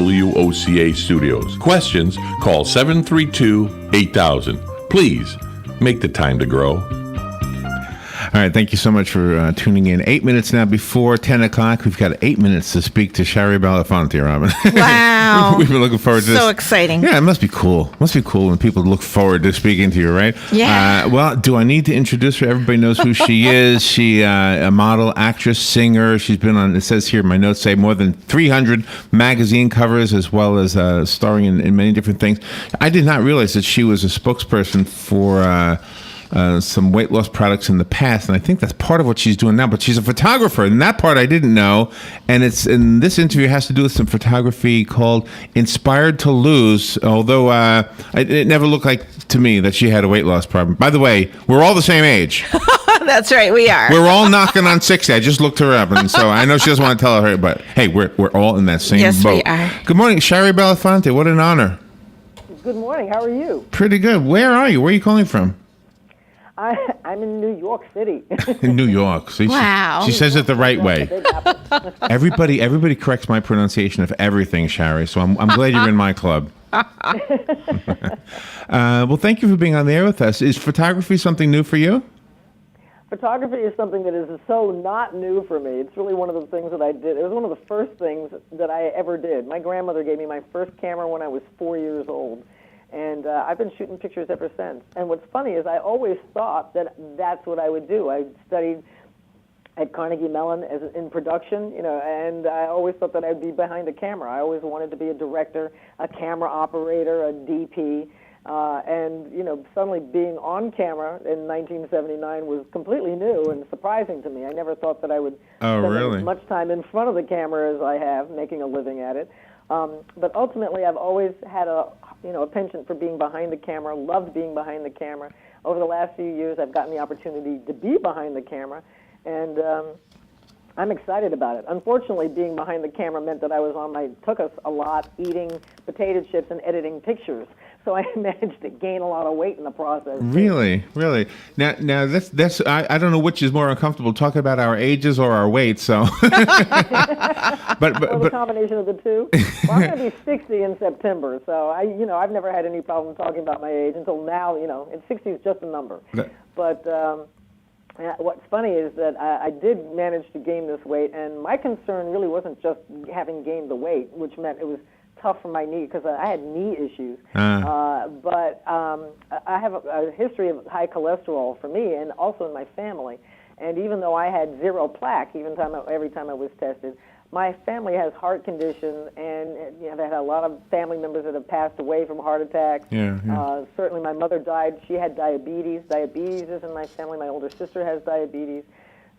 WOCA Studios. Questions? Call 732-8000. Please, make the time to grow. All right, thank you so much for tuning in. 8 minutes now before 10 o'clock. We've got 8 minutes to speak to Shari Belafonte, Robin. Wow. We've been looking forward to this. So exciting. Yeah, it must be cool. It must be cool when people look forward to speaking to you, right? Yeah. Well, do I need to introduce her? Everybody knows who she is. She a model, actress, singer. She's been on, it says here, my notes say, more than 300 magazine covers, as well as starring in many different things. I did not realize that she was a spokesperson for some weight loss products in the past, and I think that's part of what she's doing now. But she's a photographer, and that part I didn't know. And this interview has to do with some photography called Inspired to Lose. Although it never looked like to me that she had a weight loss problem. By the way, we're all the same age. That's right, we are. We're all knocking on 60. I just looked her up, and so I know she doesn't want to tell her, but hey, we're all in that same boat. Yes, we are. Good morning, Shari Belafonte. What an honor. Good morning. How are you? Pretty good. Where are you? Where are you calling from? I'm in New York City. In New York. See, Wow. She says it the right way. Everybody corrects my pronunciation of everything, Shari. So I'm glad you're in my club. Well, thank you for being on the air with us. Is photography something new for you? Photography is something that is so not new for me. It's really one of the things that I did. It was one of the first things that I ever did. My grandmother gave me my first camera when I was 4 years old. And I've been shooting pictures ever since. And what's funny is I always thought that that's what I would do. I studied at Carnegie Mellon in production, and I always thought that I'd be behind a camera. I always wanted to be a director, a camera operator, a DP. And suddenly being on camera in 1979 was completely new and surprising to me. I never thought that I would spend as much time in front of the camera as I have, making a living at it. But ultimately, I've always had a penchant for being behind the camera, loved being behind the camera. Over the last few years, I've gotten the opportunity to be behind the camera, and I'm excited about it. Unfortunately, being behind the camera meant that took us a lot eating potato chips and editing pictures. So I managed to gain a lot of weight in the process. Really? Now that's I don't know which is more uncomfortable, talking about our ages or our weight. So, but the combination of the two. Well, I'm going to be 60 in September, so I've never had any problem talking about my age until now. And 60 is just a number. But what's funny is that I did manage to gain this weight, and my concern really wasn't just having gained the weight, which meant it was tough for my knee because I had knee issues. But I have a history of high cholesterol for me and also in my family. And even though I had zero plaque every time I was tested, my family has heart condition, and I've had a lot of family members that have passed away from heart attacks. Certainly my mother died. She had diabetes. Diabetes is in my family. My older sister has diabetes.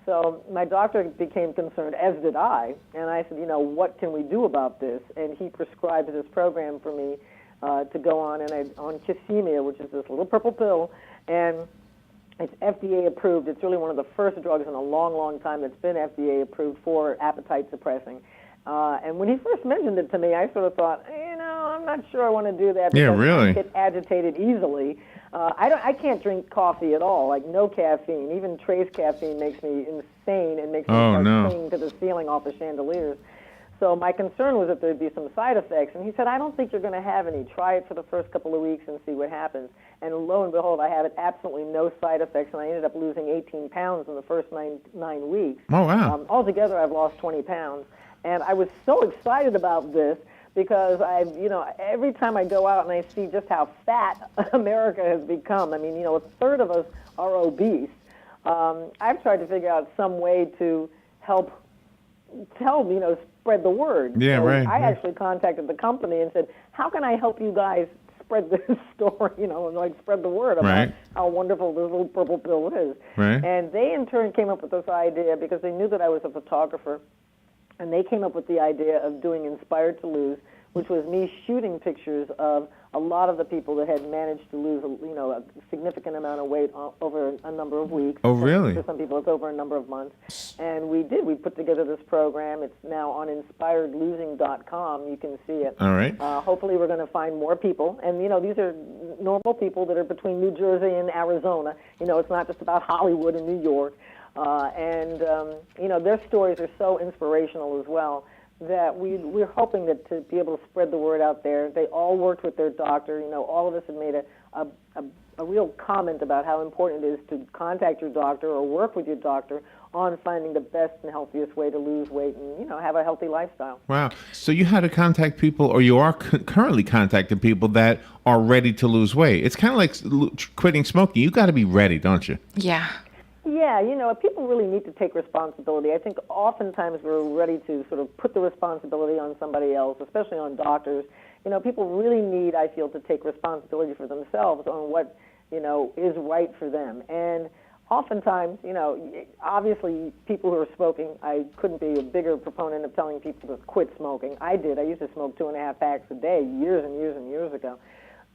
So my doctor became concerned, as did I, and I said, what can we do about this? And he prescribed this program for me to go on, on Kisimia, which is this little purple pill, and it's FDA approved. It's really one of the first drugs in a long, long time that's been FDA approved for appetite suppressing. And when he first mentioned it to me, I sort of thought, I'm not sure I want to do that. Yeah, really. I get agitated easily. I can't drink coffee at all, like no caffeine. Even trace caffeine makes me insane and makes me start clinging to the ceiling off the chandeliers. So my concern was that there'd be some side effects. And he said, I don't think you're going to have any. Try it for the first couple of weeks and see what happens. And lo and behold, I had absolutely no side effects, and I ended up losing 18 pounds in the first nine weeks. Oh, wow. Altogether, I've lost 20 pounds. And I was so excited about this because every time I go out and I see just how fat America has become, a third of us are obese. I've tried to figure out some way to help spread the word. Yeah, so right. I actually contacted the company and said, how can I help you guys spread this story, spread the word about how wonderful this little purple pill is. Right. And they in turn came up with this idea because they knew that I was a photographer. And they came up with the idea of doing Inspired to Lose, which was me shooting pictures of a lot of the people that had managed to lose, a significant amount of weight over a number of weeks. Oh, really? For some people, it's over a number of months. And we did. We put together this program. It's now on inspiredlosing.com. You can see it. All right. Hopefully, we're going to find more people. And, these are normal people that are between New Jersey and Arizona. It's not just about Hollywood and New York. Their stories are so inspirational as well. that we're hoping that to be able to spread the word out there. They all worked with their doctor. All of us have made a real comment about how important it is to contact your doctor or work with your doctor on finding the best and healthiest way to lose weight and, have a healthy lifestyle. Wow. So you had to contact people, or you are currently contacting people that are ready to lose weight. It's kind of like quitting smoking. You got to be ready, don't you? Yeah. Yeah, people really need to take responsibility. I think oftentimes we're ready to sort of put the responsibility on somebody else, especially on doctors. People really need, I feel, to take responsibility for themselves on what, is right for them. And oftentimes, obviously people who are smoking, I couldn't be a bigger proponent of telling people to quit smoking. I did. I used to smoke 2.5 packs a day years and years and years ago.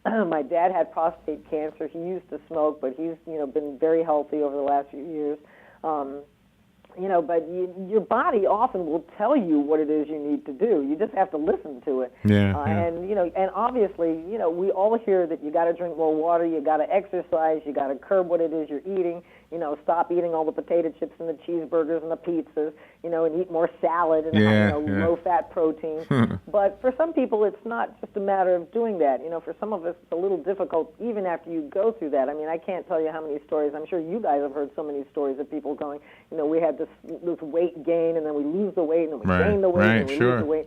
My dad had prostate cancer. He used to smoke, but he's, been very healthy over the last few years. But your body often will tell you what it is you need to do. You just have to listen to it. Yeah. And obviously, we all hear that you got to drink more water, you got to exercise, you got to curb what it is you're eating. Stop eating all the potato chips and the cheeseburgers and the pizzas. And eat more salad and low-fat protein. But for some people, it's not just a matter of doing that. For some of us, it's a little difficult even after you go through that. I mean, I can't tell you how many stories. I'm sure you guys have heard so many stories of people going, we had this weight gain, and then we lose the weight, and then we gain the weight, and we lose the weight.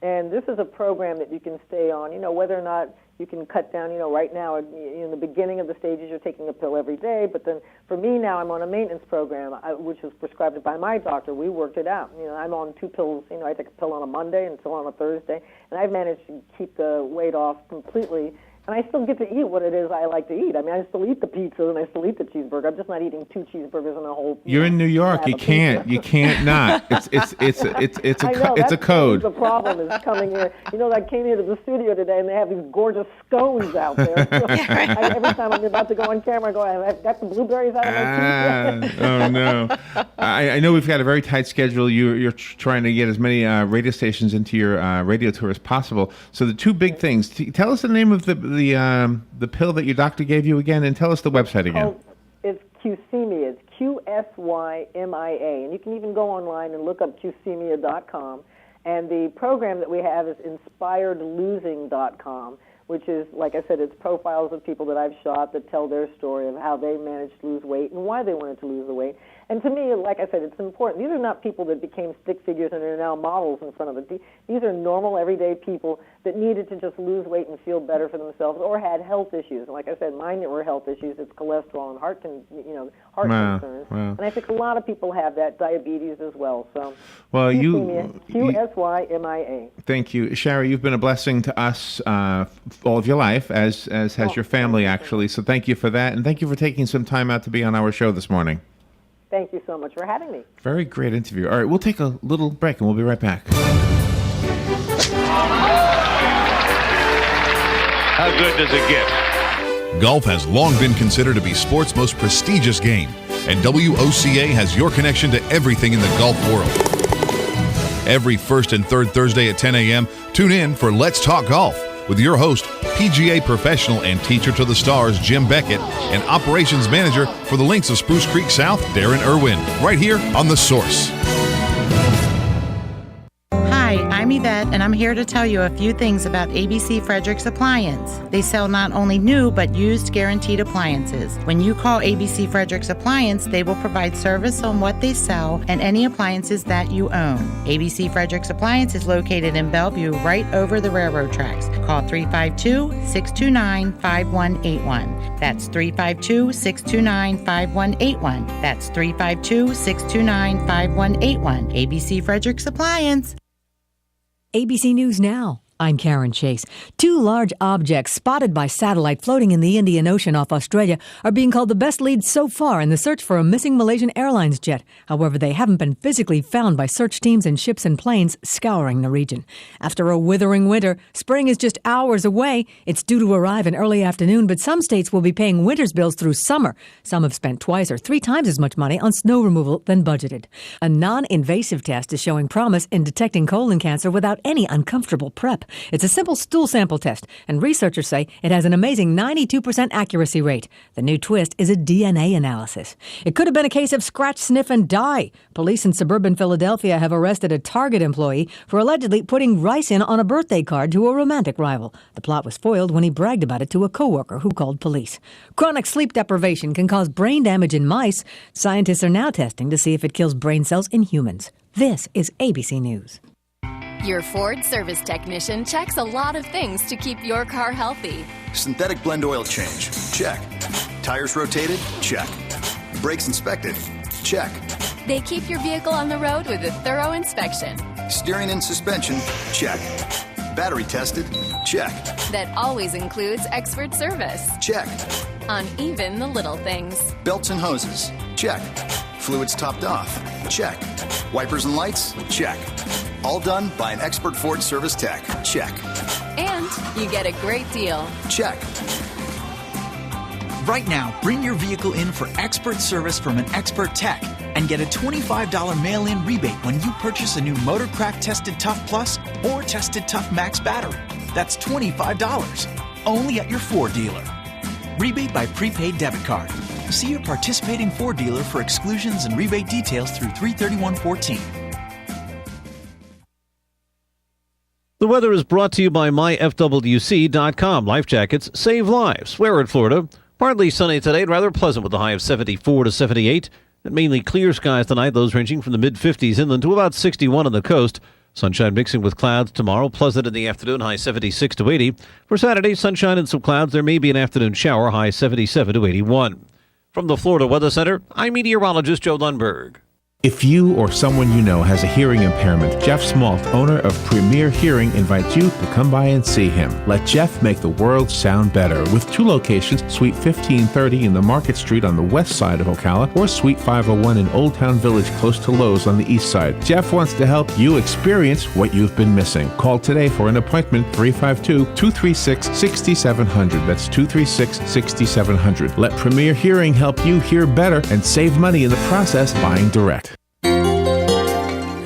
And this is a program that you can stay on, whether or not you can cut down, right now, in the beginning of the stages, you're taking a pill every day. But then for me now, I'm on a maintenance program, which was prescribed by my doctor. We worked it out. I'm on 2 pills. I take a pill on a Monday and so on a Thursday. And I've managed to keep the weight off completely. And I still get to eat what it is I like to eat. I mean, I still eat the pizza and I still eat the cheeseburger. I'm just not eating 2 cheeseburgers and a whole. You're in New York. You can't not. It's a code. The problem is coming here. I came here to the studio today and they have these gorgeous scones out there. So every time I'm about to go on camera, I go, I've got the blueberries out of my teeth. Oh no! I know we've got a very tight schedule. You're trying to get as many radio stations into your radio tour as possible. So the 2 big things. Tell us the name of the pill that your doctor gave you again, and tell us the website again. It's Qsymia. It's Qsymia, and you can even go online and look up Qsymia.com. And the program that we have is InspiredLosing.com, which is, like I said, it's profiles of people that I've shot that tell their story of how they managed to lose weight and why they wanted to lose the weight. And to me, like I said, it's important. These are not people that became stick figures and are now models in front of it. These are normal, everyday people that needed to just lose weight and feel better for themselves or had health issues. And like I said, mine were health issues. It's cholesterol and heart concerns. Wow. And I think a lot of people have that, diabetes as well. So, well, Qsymia. Thank you. Shari, you've been a blessing to us all of your life, as has your family, actually. So thank you for that. And thank you for taking some time out to be on our show this morning. Thank you so much for having me. Very great interview. All right, we'll take a little break and we'll be right back. How good does it get? Golf has long been considered to be sport's most prestigious game, and WOCA has your connection to everything in the golf world. Every first and third Thursday at 10 a.m., tune in for Let's Talk Golf with your host, PGA professional and teacher to the stars, Jim Beckett, and operations manager for the Links of Spruce Creek South, Darren Irwin, right here on The Source. Hi, I'm Yvette, and I'm here to tell you a few things about ABC Fredericks Appliance. They sell not only new, but used guaranteed appliances. When you call ABC Fredericks Appliance, they will provide service on what they sell and any appliances that you own. ABC Fredericks Appliance is located in Bellevue, right over the railroad tracks. Call 352-629-5181. That's 352-629-5181. That's 352-629-5181. ABC Fredericks Appliance. ABC News Now. I'm Karen Chase. 2 large objects spotted by satellite floating in the Indian Ocean off Australia are being called the best leads so far in the search for a missing Malaysian Airlines jet. However, they haven't been physically found by search teams and ships and planes scouring the region. After a withering winter, spring is just hours away. It's due to arrive in early afternoon, but some states will be paying winter's bills through summer. Some have spent twice or 3 times as much money on snow removal than budgeted. A non-invasive test is showing promise in detecting colon cancer without any uncomfortable prep. Swab. It's a simple stool sample test, and researchers say it has an amazing 92% accuracy rate. The new twist is a DNA analysis. It could have been a case of scratch, sniff, and die. Police in suburban Philadelphia have arrested a Target employee for allegedly putting ricin on a birthday card to a romantic rival. The plot was foiled when he bragged about it to a coworker who called police. Chronic sleep deprivation can cause brain damage in mice. Scientists are now testing to see if it kills brain cells in humans. This is ABC News. Your Ford service technician checks a lot of things to keep your car healthy. Synthetic blend oil change, check. Tires rotated, check. Brakes inspected, check. They keep your vehicle on the road with a thorough inspection. Steering and suspension, check. Battery tested, check. That always includes expert service. Check. On even the little things. Belts and hoses, check. Fluids topped off, check. Wipers and lights, check. All done by an expert Ford service tech, check. And you get a great deal. Check. Right now, bring your vehicle in for expert service from an expert tech and get a $25 mail-in rebate when you purchase a new Motorcraft Tested Tough Plus or Tested Tough Max battery. That's $25, only at your Ford dealer. Rebate by prepaid debit card. See your participating Ford dealer for exclusions and rebate details through 3/31/14. The weather is brought to you by myfwc.com. Life jackets save lives. We're in Florida. Partly sunny today, rather pleasant with a high of 74 to 78. And mainly clear skies tonight, those ranging from the mid-50s inland to about 61 on the coast. Sunshine mixing with clouds tomorrow, pleasant in the afternoon, high 76 to 80. For Saturday, sunshine and some clouds. There may be an afternoon shower, high 77 to 81. From the Florida Weather Center, I'm meteorologist Joe Lundberg. If you or someone you know has a hearing impairment, Jeff Smalt, owner of Premier Hearing, invites you to come by and see him. Let Jeff make the world sound better with 2 locations, Suite 1530 in the Market Street on the west side of Ocala or Suite 501 in Old Town Village close to Lowe's on the east side. Jeff wants to help you experience what you've been missing. Call today for an appointment, 352-236-6700. That's 236-6700. Let Premier Hearing help you hear better and save money in the process buying direct.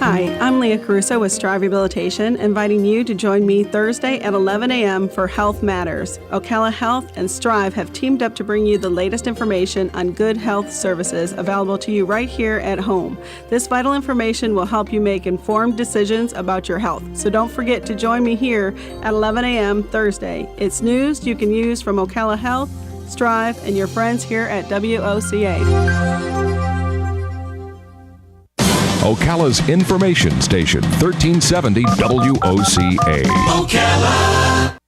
Hi, I'm Leah Caruso with Strive Rehabilitation, inviting you to join me Thursday at 11 a.m. for Health Matters. Ocala Health and Strive have teamed up to bring you the latest information on good health services available to you right here at home. This vital information will help you make informed decisions about your health. So don't forget to join me here at 11 a.m. Thursday. It's news you can use from Ocala Health, Strive, and your friends here at WOCA. Ocala's information station, 1370 WOCA. Ocala.